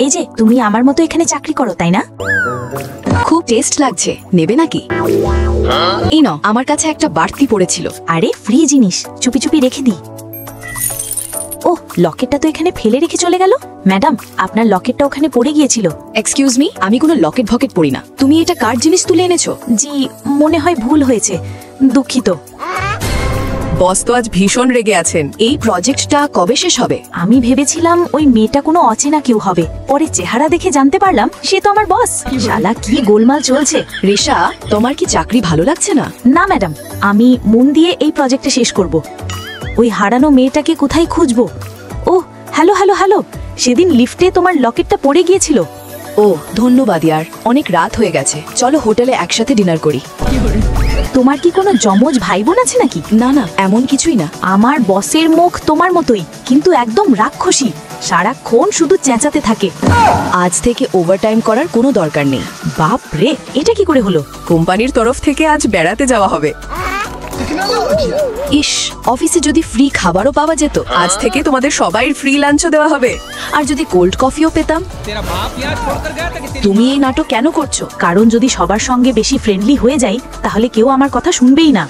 এই যে তুমি আমার মতো এখানে চাকরি করো তাই না? খুব টেস্ট লাগছে, নেবে নাকি? এই নাও, আমার কাছে একটা বাড়তি পড়েছিল। আরে ফ্রি জিনিস, চুপি চুপি রেখে দিই। ও, লকেটটা তো এখানে ফেলে রেখে চলে গেল। ম্যাডাম, আপনার লকেটটা ওখানে পড়ে গিয়েছিল। এক্সকিউজ মি, আমি কোনো লকেট ভকেট পড়ি না। তুমি এটা কার জিনিস তুলে এনেছো? জি, মনে হয় ভুল হয়েছে, দুঃখিত। বস তো আজ ভীষণ রেগে আছেন। এই প্রজেক্টটা কবে শেষ হবে? আমি ভেবেছিলাম ওই মেয়েটা কোনো অচেনা কেউ হবে, পরে চেহারা দেখে জানতে পারলাম সে তো আমার বস। শালা কি গোলমাল চলছে। রেশা, তোমার কি চাকরি ভালো লাগছে না? না ম্যাডাম, আমি মন দিয়ে এই প্রজেক্টটা শেষ করব। ওই হারানো মেয়েটাকে কোথায় খুঁজবো? ও, হ্যালো হ্যালো হ্যালো, সেদিন লিফটে তোমার লকেটটা পড়ে গিয়েছিল। ও ধন্যবাদ ইয়ার, অনেক রাত হয়ে গেছে, চলো হোটেলে একসাথে ডিনার করি। তোমার কি কোনো জমজ ভাই বোন আছে নাকি? না না, এমন কিছুই না। আমার বসের মুখ তোমার মতোই, কিন্তু একদম রাক্ষসী, সারাক্ষণ শুধু চেঁচাতে থাকে। আজ থেকে ওভারটাইম করার কোনো দরকার নেই। বাপ রে, এটা কি করে হলো? কোম্পানির তরফ থেকে আজ বেড়াতে যাওয়া হবে। ইস, অফিসে যদি ফ্রি খাবারও পাওয়া যেত। আজ থেকে তোমাদের সবাই ফ্রি লাঞ্চও দেওয়া হবে। আর যদি কোল্ড কফিও পেতাম। তুমি এই নাটক কেন করছো? কারণ যদি সবার সঙ্গে বেশি ফ্রেন্ডলি হয়ে যাই, তাহলে কেউ আমার কথা শুনবেই না।